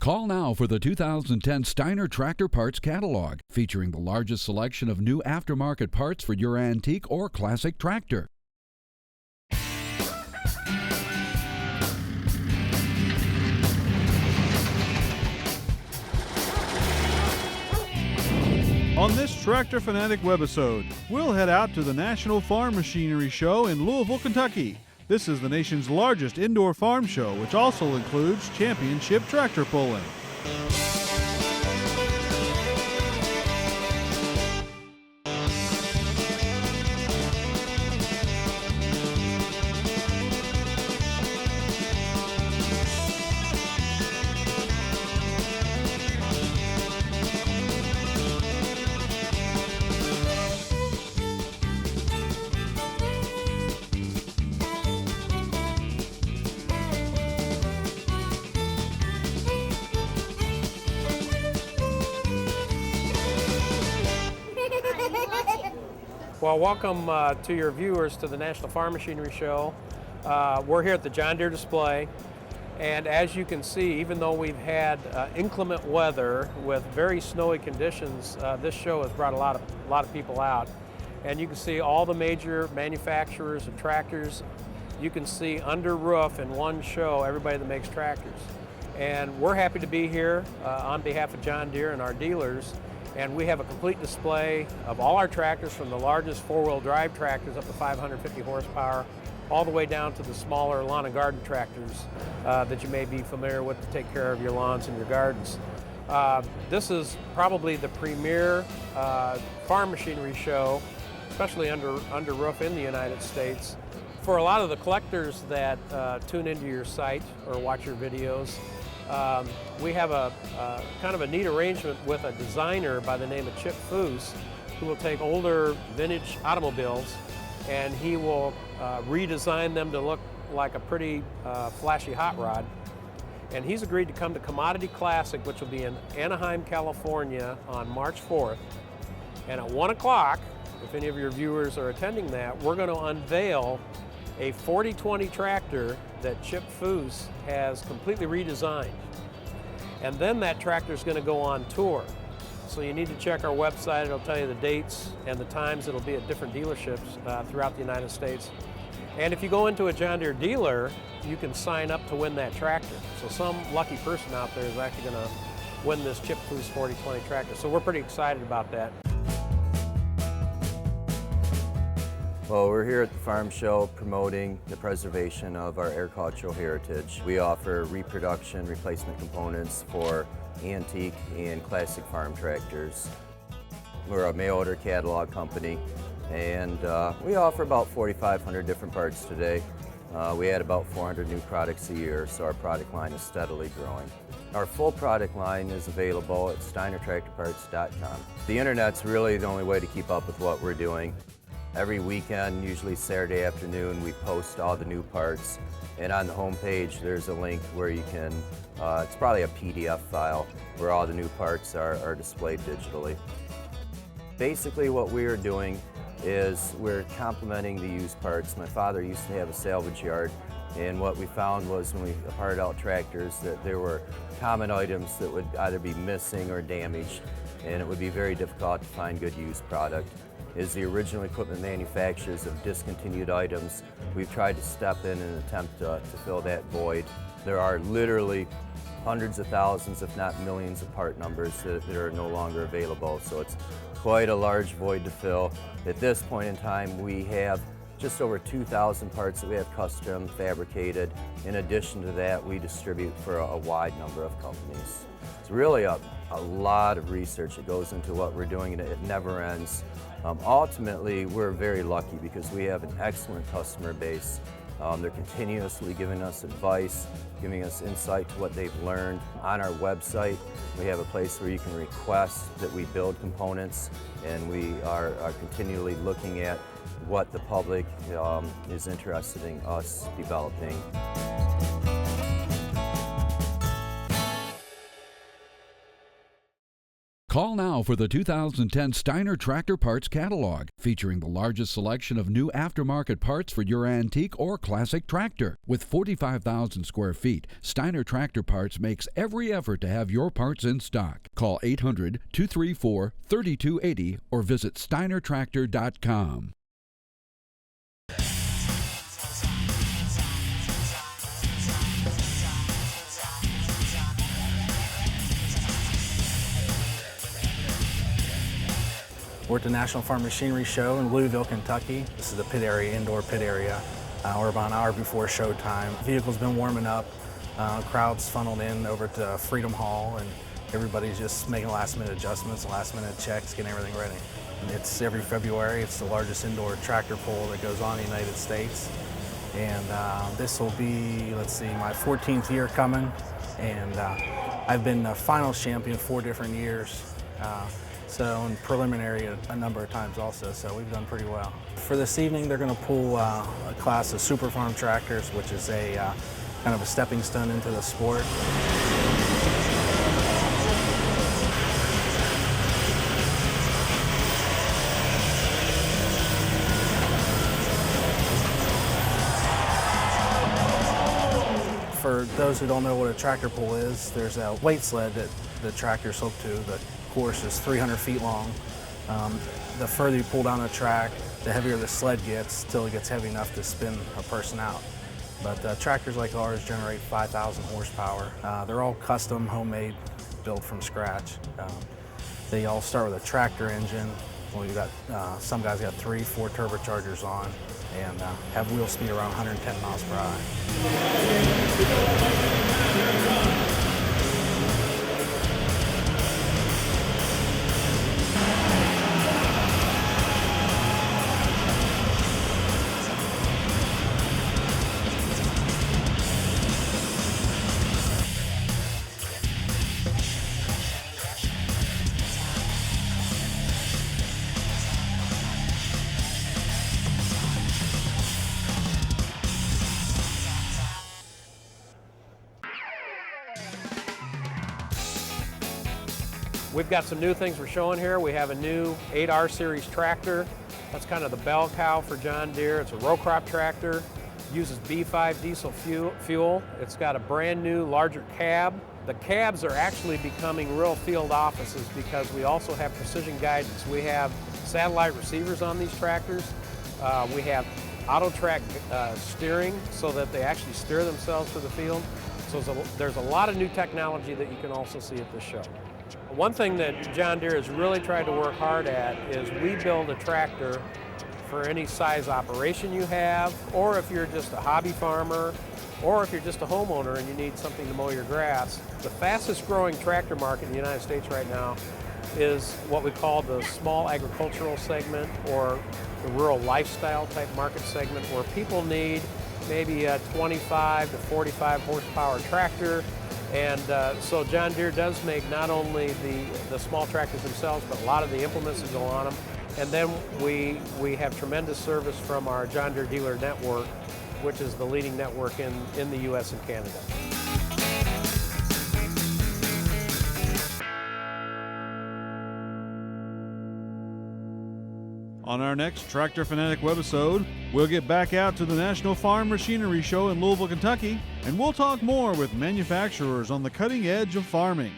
Call now for the 2010 Steiner Tractor Parts Catalog, featuring the largest selection of new aftermarket parts for your antique or classic tractor. On this Tractor Fanatic Webisode, we'll head out to the National Farm Machinery Show in Louisville, Kentucky. This is the nation's largest indoor farm show, which also includes championship tractor pulling. Well, welcome to your viewers to the National Farm Machinery Show. We're here at the John Deere display, and as you can see, even though we've had inclement weather with very snowy conditions, this show has brought a lot of people out. And you can see all the major manufacturers of tractors. You can see under roof in one show everybody that makes tractors. And we're happy to be here on behalf of John Deere and our dealers. And we have a complete display of all our tractors, from the largest four-wheel drive tractors up to 550 horsepower, all the way down to the smaller lawn and garden tractors that you may be familiar with to take care of your lawns and your gardens. This is probably the premier farm machinery show, especially under roof in the United States. For a lot of the collectors that tune into your site or watch your videos, we have a kind of a neat arrangement with a designer by the name of Chip Foose, who will take older vintage automobiles and he will redesign them to look like a pretty flashy hot rod. And he's agreed to come to Commodity Classic, which will be in Anaheim, California on March 4th. And at 1 o'clock, if any of your viewers are attending that, we're going to unveil a 4020 tractor that Chip Foose has completely redesigned. And then that tractor is going to go on tour. So you need to check our website. It'll tell you the dates and the times it'll be at different dealerships throughout the United States. And if you go into a John Deere dealer, you can sign up to win that tractor. So some lucky person out there is actually going to win this Chip Foose 4020 tractor. So we're pretty excited about that. Well, we're here at the farm show promoting the preservation of our agricultural heritage. We offer reproduction replacement components for antique and classic farm tractors. We're a mail-order catalog company, and we offer about 4,500 different parts today. We add about 400 new products a year, so our product line is steadily growing. Our full product line is available at steinertractorparts.com. The internet's really the only way to keep up with what we're doing. Every weekend, usually Saturday afternoon, we post all the new parts. And on the home page, there's a link where you can, it's probably a PDF file, where all the new parts are displayed digitally. Basically what we are doing is we're complementing the used parts. My father used to have a salvage yard, and what we found was when we parted out tractors that there were common items that would either be missing or damaged, and it would be very difficult to find good used product. As the original equipment manufacturers of discontinued items, we've tried to step in and attempt to fill that void. There are literally hundreds of thousands, if not millions, of part numbers that are no longer available, so it's quite a large void to fill. At this point in time, we have just over 2,000 parts that we have custom fabricated. In addition to that, we distribute for a wide number of companies. It's really a lot of research that goes into what we're doing, and it never ends. Ultimately, we're very lucky because we have an excellent customer base. They're continuously giving us advice, giving us insight to what they've learned. On our website, we have a place where you can request that we build components, and we are continually looking at what the public is interested in us developing. Call now for the 2010 Steiner Tractor Parts Catalog, featuring the largest selection of new aftermarket parts for your antique or classic tractor. With 45,000 square feet, Steiner Tractor Parts makes every effort to have your parts in stock. Call 800-234-3280 or visit steinertractor.com. We're at the National Farm Machinery Show in Louisville, Kentucky. This is the pit area, indoor pit area. We're about an hour before showtime. The vehicle's been warming up. Crowds funneled in over to Freedom Hall, and everybody's just making last-minute adjustments, last-minute checks, getting everything ready. It's every February. It's the largest indoor tractor pull that goes on in the United States. And this will be, let's see, my 14th year coming. And I've been a finals champion 4 different years. So in preliminary a number of times also, so we've done pretty well. For this evening, they're going to pull a class of super farm tractors, which is a kind of a stepping stone into the sport. For those who don't know what a tractor pull is, there's a weight sled that the tractor's hooked to. The course is 300 feet long. The further you pull down the track, the heavier the sled gets, till it gets heavy enough to spin a person out. But tractors like ours generate 5,000 horsepower. They're all custom, homemade, built from scratch. They all start with a tractor engine. We've got, some guys got 3, 4 turbochargers on, and have wheel speed around 110 miles per hour. We've got some new things we're showing here. We have a new 8R series tractor. That's kind of the bell cow for John Deere. It's a row crop tractor, uses B5 diesel fuel. It's got a brand new, larger cab. The cabs are actually becoming real field offices because we also have precision guidance. We have satellite receivers on these tractors. We have auto track steering so that they actually steer themselves to the field. So there's a lot of new technology that you can also see at this show. One thing that John Deere has really tried to work hard at is we build a tractor for any size operation you have, or if you're just a hobby farmer, or if you're just a homeowner and you need something to mow your grass. The fastest growing tractor market in the United States right now is what we call the small agricultural segment, or the rural lifestyle type market segment, where people need maybe a 25 to 45 horsepower tractor. And so John Deere does make not only the small tractors themselves, but a lot of the implements that go on them. And then we have tremendous service from our John Deere dealer network, which is the leading network in the U.S. and Canada. On our next Tractor Fanatic Webisode, we'll get back out to the National Farm Machinery Show in Louisville, Kentucky, and we'll talk more with manufacturers on the cutting edge of farming.